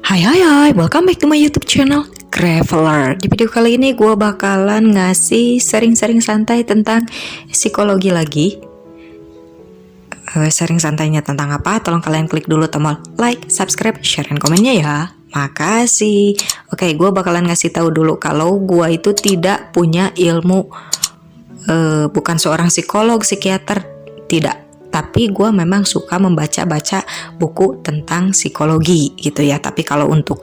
Hai, welcome back to my YouTube channel Graveler. Di video kali ini gue bakalan ngasih sering-sering santai tentang psikologi lagi. Sering santainya tentang apa? Tolong kalian klik dulu tombol like, subscribe, share, dan komennya ya. Makasih. Oke, gue bakalan ngasih tahu dulu kalau gue itu tidak punya ilmu, bukan seorang psikolog, psikiater, tidak. Tapi gue memang suka membaca-baca buku tentang psikologi gitu ya. Tapi kalau untuk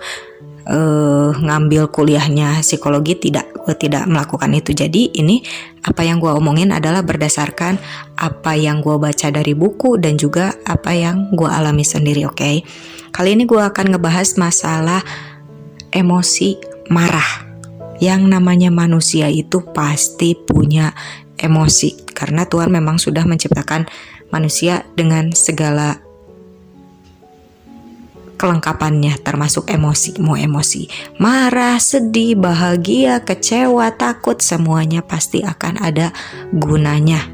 ngambil kuliahnya psikologi gue tidak melakukan itu. Jadi ini apa yang gue omongin adalah berdasarkan apa yang gue baca dari buku dan juga apa yang gue alami sendiri. Oke. Kali ini gue akan ngebahas masalah emosi marah. Yang namanya manusia itu pasti punya emosi karena Tuhan memang sudah menciptakan manusia dengan segala kelengkapannya termasuk emosi. Mau emosi marah, sedih, bahagia, kecewa, takut, semuanya pasti akan ada gunanya.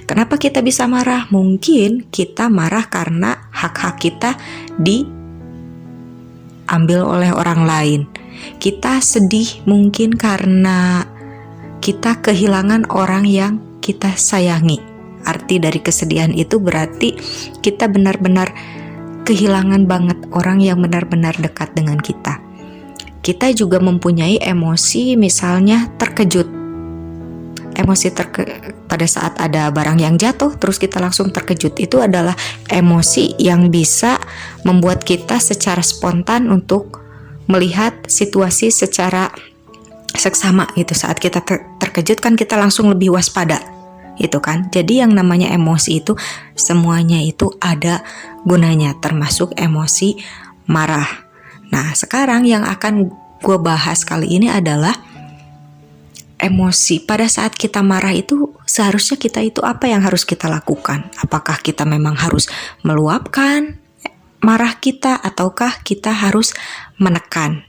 Kenapa kita bisa marah? Mungkin kita marah karena hak-hak kita diambil oleh orang lain. Kita sedih mungkin karena kita kehilangan orang yang kita sayangi. Arti dari kesedihan itu berarti kita benar-benar kehilangan banget orang yang benar-benar dekat dengan kita. Kita juga mempunyai emosi misalnya terkejut. Emosi pada saat ada barang yang jatuh terus kita langsung terkejut. Itu adalah emosi yang bisa membuat kita secara spontan untuk melihat situasi secara seksama gitu. Saat kita terkejut kan kita langsung lebih waspada. Itu kan. Jadi yang namanya emosi itu semuanya itu ada gunanya termasuk emosi marah. Nah, sekarang yang akan gue bahas kali ini adalah emosi. Pada saat kita marah itu seharusnya kita itu apa yang harus kita lakukan? Apakah kita memang harus meluapkan marah kita ataukah kita harus menekan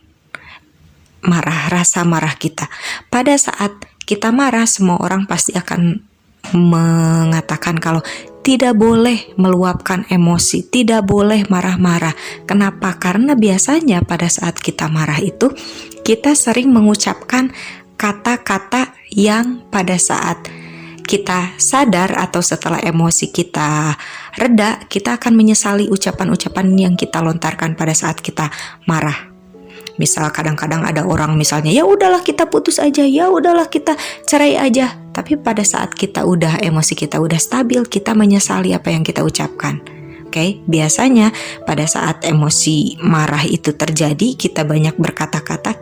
rasa marah kita? Pada saat kita marah semua orang pasti akan mengatakan kalau tidak boleh meluapkan emosi, tidak boleh marah-marah. Kenapa? Karena biasanya pada saat kita marah itu kita sering mengucapkan kata-kata yang pada saat kita sadar atau setelah emosi kita reda, kita akan menyesali ucapan-ucapan yang kita lontarkan pada saat kita marah. Misal kadang-kadang ada orang misalnya ya udahlah kita putus aja, ya udahlah kita cerai aja. Tapi pada saat kita emosi kita udah stabil, kita menyesali apa yang kita ucapkan. Oke, biasanya pada saat emosi marah itu terjadi, kita banyak berkata-kata,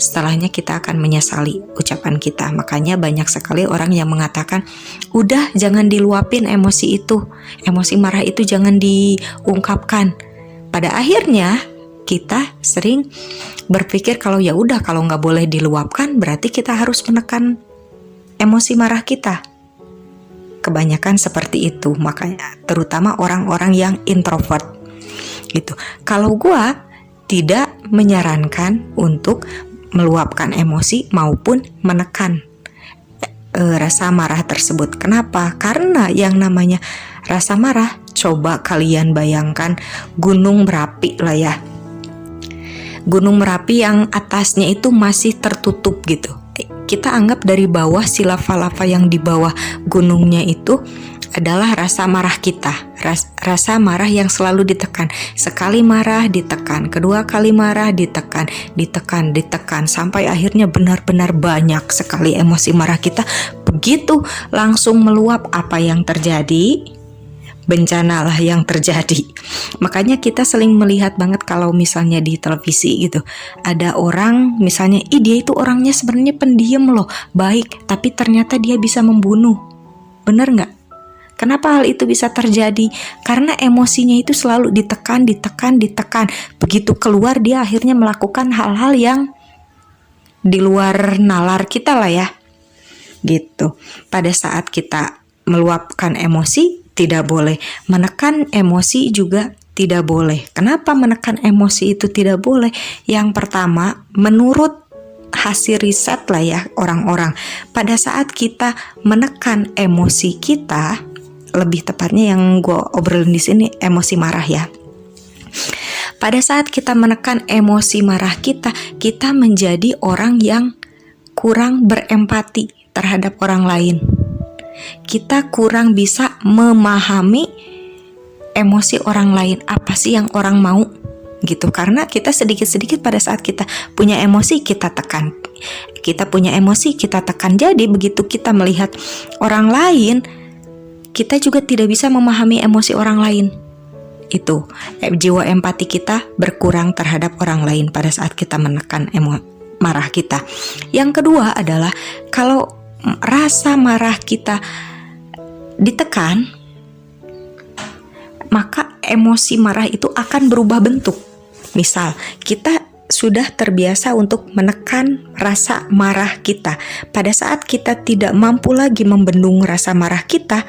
setelahnya kita akan menyesali ucapan kita. Makanya banyak sekali orang yang mengatakan, udah jangan diluapin emosi itu, emosi marah itu jangan diungkapkan. Pada akhirnya kita sering berpikir kalau ya udah kalau nggak boleh diluapkan berarti kita harus menekan emosi marah kita. Kebanyakan seperti itu, makanya terutama orang-orang yang introvert gitu. Kalau gua tidak menyarankan untuk meluapkan emosi maupun menekan rasa marah tersebut. Kenapa? Karena yang namanya rasa marah, coba kalian bayangkan gunung berapi lah ya. Gunung Merapi yang atasnya itu masih tertutup gitu. Kita anggap dari bawah si lava-lava yang di bawah gunungnya itu adalah rasa marah kita. Rasa marah yang selalu ditekan. Sekali marah ditekan, kedua kali marah ditekan, ditekan sampai akhirnya benar-benar banyak sekali emosi marah kita. Begitu langsung meluap, apa yang terjadi? Bencanalah yang terjadi. Makanya kita sering melihat banget kalau misalnya di televisi gitu, ada orang misalnya, dia itu orangnya sebenarnya pendiam loh, baik, tapi ternyata dia bisa membunuh. Bener nggak? Kenapa hal itu bisa terjadi? Karena emosinya itu selalu ditekan. Begitu keluar dia akhirnya melakukan hal-hal yang di luar nalar kita lah ya. Gitu. Pada saat kita meluapkan emosi tidak boleh, menekan emosi juga tidak boleh. Kenapa menekan emosi itu tidak boleh? Yang pertama, menurut hasil riset lah ya orang-orang, pada saat kita menekan emosi kita, lebih tepatnya yang gue obrolin di sini emosi marah ya. Pada saat kita menekan emosi marah kita, kita menjadi orang yang kurang berempati terhadap orang lain. Kita kurang bisa memahami emosi orang lain, apa sih yang orang mau gitu. Karena kita sedikit-sedikit pada saat kita punya emosi kita tekan. Kita punya emosi kita tekan. Jadi begitu kita melihat orang lain, kita juga tidak bisa memahami emosi orang lain. Itu jiwa empati kita berkurang terhadap orang lain pada saat kita menekan marah kita. Yang kedua adalah kalau rasa marah kita ditekan, maka emosi marah itu akan berubah bentuk. Misal, kita sudah terbiasa untuk menekan rasa marah kita. Pada saat kita tidak mampu lagi membendung rasa marah kita,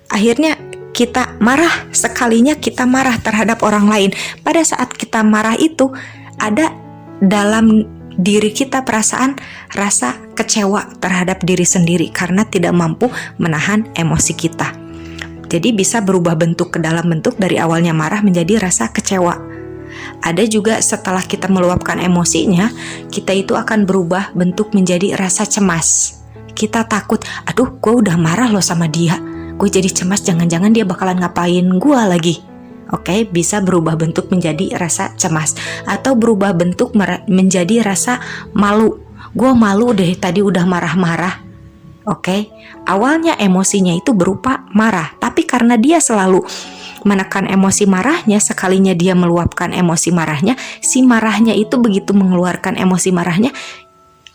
akhirnya kita marah, sekalinya kita marah terhadap orang lain. Pada saat kita marah itu, ada dalam diri kita perasaan rasa kecewa terhadap diri sendiri karena tidak mampu menahan emosi kita. Jadi bisa berubah bentuk ke dalam bentuk dari awalnya marah menjadi rasa kecewa. Ada juga setelah kita meluapkan emosinya, kita itu akan berubah bentuk menjadi rasa cemas. Kita takut, aduh gue udah marah loh sama dia, gue jadi cemas jangan-jangan dia bakalan ngapain gue lagi. Oke, bisa berubah bentuk menjadi rasa cemas atau berubah bentuk menjadi rasa malu. Gue malu deh tadi udah marah-marah. Oke, awalnya emosinya itu berupa marah, tapi karena dia selalu menekan emosi marahnya, sekalinya dia meluapkan emosi marahnya, si marahnya itu begitu mengeluarkan emosi marahnya,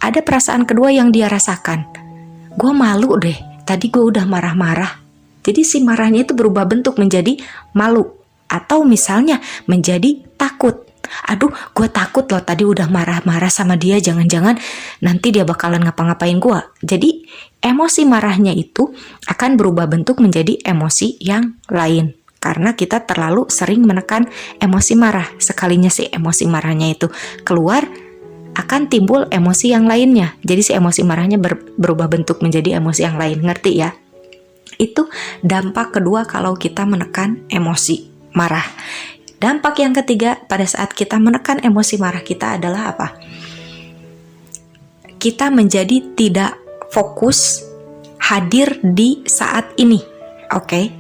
ada perasaan kedua yang dia rasakan. Gue malu deh, tadi gue udah marah-marah. Jadi si marahnya itu berubah bentuk menjadi malu. Atau misalnya menjadi takut. Aduh, gue takut loh tadi udah marah-marah sama dia, jangan-jangan nanti dia bakalan ngapa-ngapain gue. Jadi emosi marahnya itu akan berubah bentuk menjadi emosi yang lain. Karena kita terlalu sering menekan emosi marah. Sekalinya si emosi marahnya itu keluar, akan timbul emosi yang lainnya. Jadi si emosi marahnya berubah bentuk menjadi emosi yang lain. Ngerti ya? Itu dampak kedua kalau kita menekan emosi marah. Dampak yang ketiga pada saat kita menekan emosi marah kita adalah apa? Kita menjadi tidak fokus hadir di saat ini. Oke?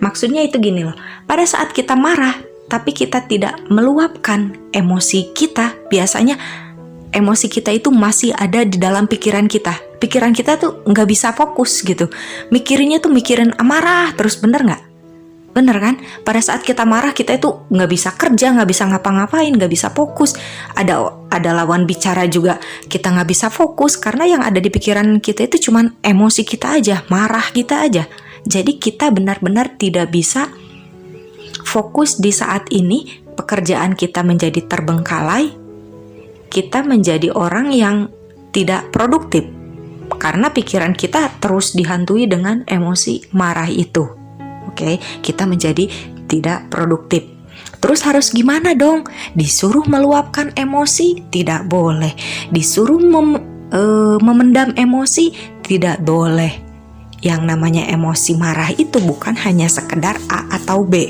Maksudnya itu gini loh. Pada saat kita marah tapi kita tidak meluapkan emosi kita, biasanya emosi kita itu masih ada di dalam pikiran kita. Pikiran kita tuh nggak bisa fokus gitu. Mikirinnya tuh mikirin amarah terus, bener nggak? Bener kan? Pada saat kita marah kita itu nggak bisa kerja, nggak bisa ngapa-ngapain, nggak bisa fokus. Ada lawan bicara juga kita nggak bisa fokus karena yang ada di pikiran kita itu cuman emosi kita aja, marah kita aja. Jadi kita benar-benar tidak bisa fokus di saat ini. Pekerjaan kita menjadi terbengkalai. Kita menjadi orang yang tidak produktif karena pikiran kita terus dihantui dengan emosi marah itu. Oke, kita menjadi tidak produktif. Terus harus gimana dong? Disuruh meluapkan emosi? Tidak boleh. Disuruh memendam emosi? Tidak boleh. Yang namanya emosi marah itu bukan hanya sekedar A atau B.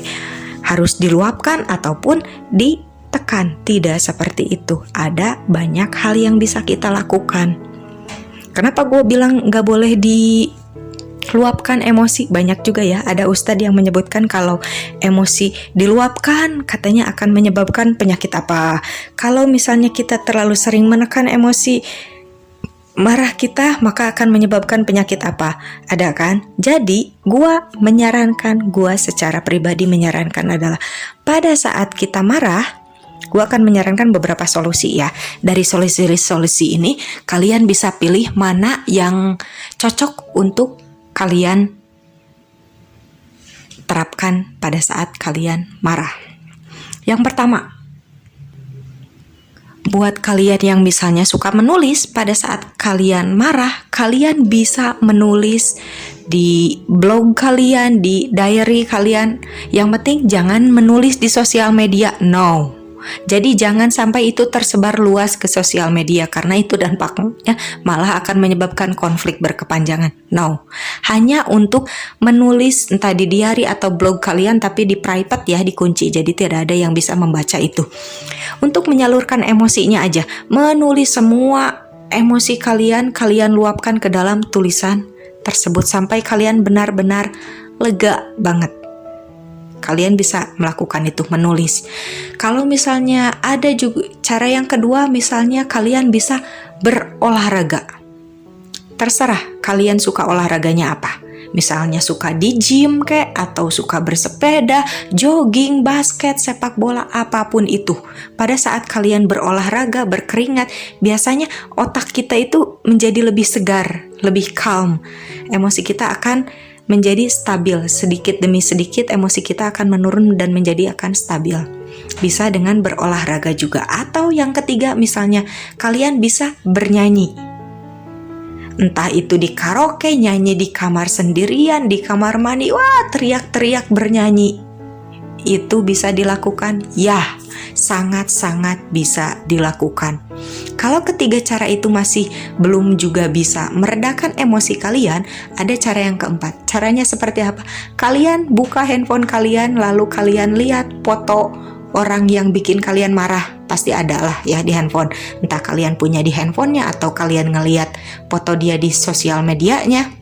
Harus diluapkan ataupun ditekan. Tidak seperti itu. Ada banyak hal yang bisa kita lakukan. Kenapa gue bilang gak boleh diluapkan emosi? Banyak juga ya, ada ustadz yang menyebutkan kalau emosi diluapkan katanya akan menyebabkan penyakit apa. Kalau misalnya kita terlalu sering menekan emosi marah kita, maka akan menyebabkan penyakit apa? Ada kan? Jadi gua secara pribadi menyarankan adalah pada saat kita marah, gua akan menyarankan beberapa solusi ya. Dari solusi ini kalian bisa pilih mana yang cocok untuk kalian terapkan pada saat kalian marah. Yang pertama, buat kalian yang misalnya suka menulis, pada saat kalian marah, kalian bisa menulis di blog kalian, di diary kalian. Yang penting jangan menulis di sosial media, no. Jadi jangan sampai itu tersebar luas ke sosial media karena itu dampaknya malah akan menyebabkan konflik berkepanjangan. No, hanya untuk menulis entah di diary atau blog kalian tapi di private ya, dikunci. Jadi tidak ada yang bisa membaca itu. Untuk menyalurkan emosinya aja, menulis semua emosi kalian luapkan ke dalam tulisan tersebut sampai kalian benar-benar lega banget. Kalian bisa melakukan itu, menulis. Kalau misalnya ada juga cara yang kedua, misalnya kalian bisa berolahraga. Terserah kalian suka olahraganya apa. Misalnya suka di gym kayak, atau suka bersepeda, jogging, basket, sepak bola, apapun itu. Pada saat kalian berolahraga, berkeringat, biasanya otak kita itu menjadi lebih segar, lebih calm. Emosi kita akan menjadi stabil. Sedikit demi sedikit emosi kita akan menurun dan menjadi akan stabil. Bisa dengan berolahraga juga. Atau yang ketiga, misalnya kalian bisa bernyanyi. Entah itu di karaoke, nyanyi di kamar sendirian, di kamar mandi, wah teriak-teriak bernyanyi. Itu bisa dilakukan? Ya, sangat-sangat bisa dilakukan. Kalau ketiga cara itu masih belum juga bisa meredakan emosi kalian, ada cara yang keempat. Caranya seperti apa? Kalian buka handphone kalian, lalu kalian lihat foto orang yang bikin kalian marah. Pasti ada lah ya di handphone. Entah kalian punya di handphonenya atau kalian ngelihat foto dia di sosial medianya.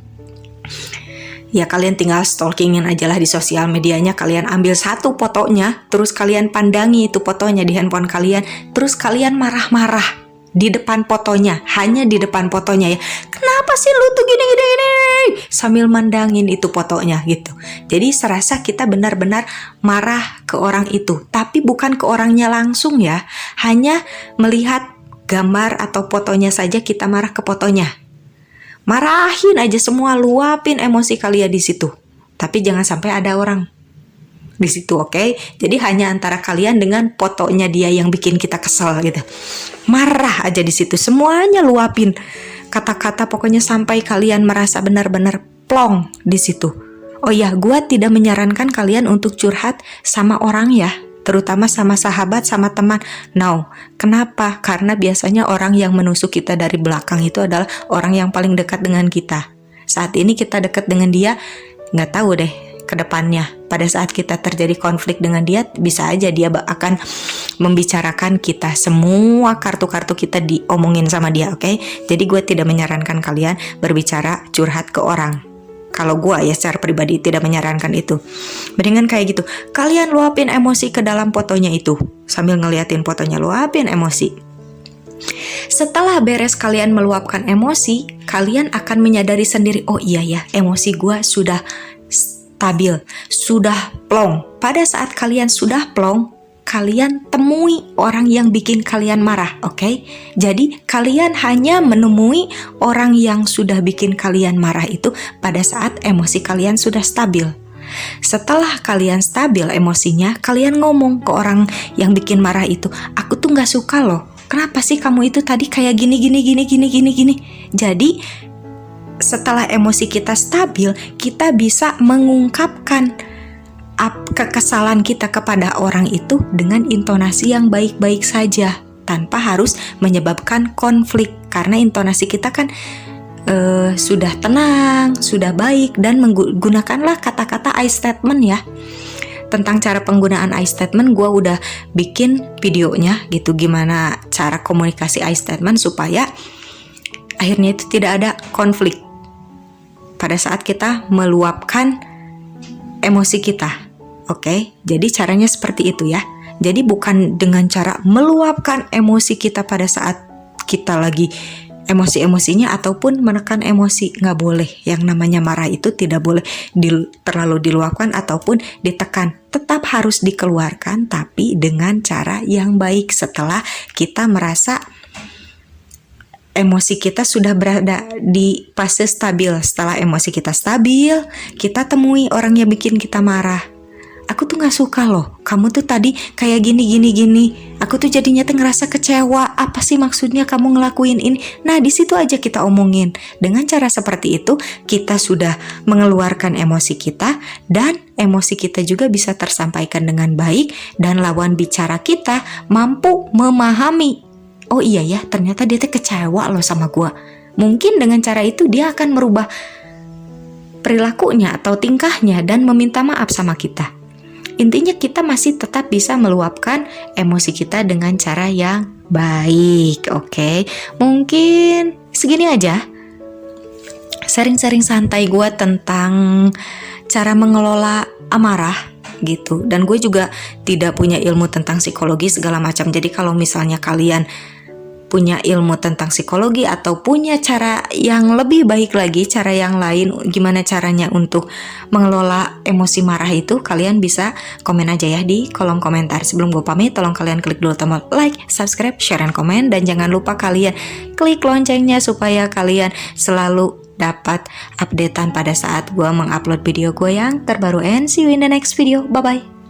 Ya kalian tinggal stalkingin aja lah di sosial medianya. Kalian ambil satu fotonya, terus kalian pandangi itu fotonya di handphone kalian, terus kalian marah-marah di depan fotonya, hanya di depan fotonya ya. Kenapa sih lu tuh gini sambil mandangin itu fotonya gitu. Jadi serasa kita benar-benar marah ke orang itu, tapi bukan ke orangnya langsung ya. Hanya melihat gambar atau fotonya saja kita marah ke fotonya. Marahin aja semua, luapin emosi kalian di situ. Tapi jangan sampai ada orang di situ, oke? Jadi hanya antara kalian dengan fotonya dia yang bikin kita kesel gitu. Marah aja di situ, semuanya luapin. Kata-kata pokoknya sampai kalian merasa benar-benar plong di situ. Oh ya, gua tidak menyarankan kalian untuk curhat sama orang ya. Terutama sama sahabat, sama teman. No, kenapa? Karena biasanya orang yang menusuk kita dari belakang itu adalah orang yang paling dekat dengan kita. Saat ini kita dekat dengan dia, nggak tahu deh ke depannya. Pada saat kita terjadi konflik dengan dia, bisa aja dia akan membicarakan kita. Semua kartu-kartu kita diomongin sama dia, oke? Jadi gue tidak menyarankan kalian berbicara curhat ke orang. Kalau gue ya secara pribadi tidak menyarankan itu. Mendingan kayak gitu, kalian luapin emosi ke dalam fotonya itu. Sambil ngeliatin fotonya, luapin emosi. Setelah beres kalian meluapkan emosi, kalian akan menyadari sendiri, oh iya ya, emosi gue sudah stabil, sudah plong. Pada saat kalian sudah plong, kalian temui orang yang bikin kalian marah, oke? Jadi kalian hanya menemui orang yang sudah bikin kalian marah itu pada saat emosi kalian sudah stabil. Setelah kalian stabil emosinya, kalian ngomong ke orang yang bikin marah itu, aku tuh gak suka loh, kenapa sih kamu itu tadi kayak gini. Jadi setelah emosi kita stabil, kita bisa mengungkapkan kekesalan kita kepada orang itu dengan intonasi yang baik-baik saja, tanpa harus menyebabkan konflik. Karena intonasi kita kan sudah tenang, sudah baik, dan menggunakanlah kata-kata I statement ya. Tentang cara penggunaan I statement, gue udah bikin videonya gitu, gimana cara komunikasi I statement supaya akhirnya itu tidak ada konflik pada saat kita meluapkan emosi kita. Oke, jadi caranya seperti itu ya. Jadi bukan dengan cara meluapkan emosi kita pada saat kita lagi emosi-emosinya ataupun menekan emosi. Nggak boleh. Yang namanya marah itu tidak boleh terlalu diluapkan ataupun ditekan. Tetap harus dikeluarkan, tapi dengan cara yang baik setelah kita merasa emosi kita sudah berada di fase stabil. Setelah emosi kita stabil, kita temui orang yang bikin kita marah. Aku tuh gak suka loh, kamu tuh tadi kayak gini. Aku tuh jadinya tuh ngerasa kecewa. Apa sih maksudnya kamu ngelakuin ini? Nah, di situ aja kita omongin. Dengan cara seperti itu, kita sudah mengeluarkan emosi kita dan emosi kita juga bisa tersampaikan dengan baik dan lawan bicara kita mampu memahami. Oh iya ya, ternyata dia tuh kecewa loh sama gua. Mungkin dengan cara itu dia akan merubah perilakunya atau tingkahnya dan meminta maaf sama kita. Intinya kita masih tetap bisa meluapkan emosi kita dengan cara yang baik, oke? Mungkin segini aja sharing-sharing santai gue tentang cara mengelola amarah gitu. Dan gue juga tidak punya ilmu tentang psikologi segala macam. Jadi kalau misalnya kalian punya ilmu tentang psikologi atau punya cara yang lebih baik lagi, cara yang lain, gimana caranya untuk mengelola emosi marah itu, kalian bisa komen aja ya di kolom komentar. Sebelum gue pamit, tolong kalian klik dulu tombol like, subscribe, share, dan komen. Dan jangan lupa kalian klik loncengnya supaya kalian selalu dapat updatean pada saat gue mengupload video gue yang terbaru. And see you in the next video. Bye-bye.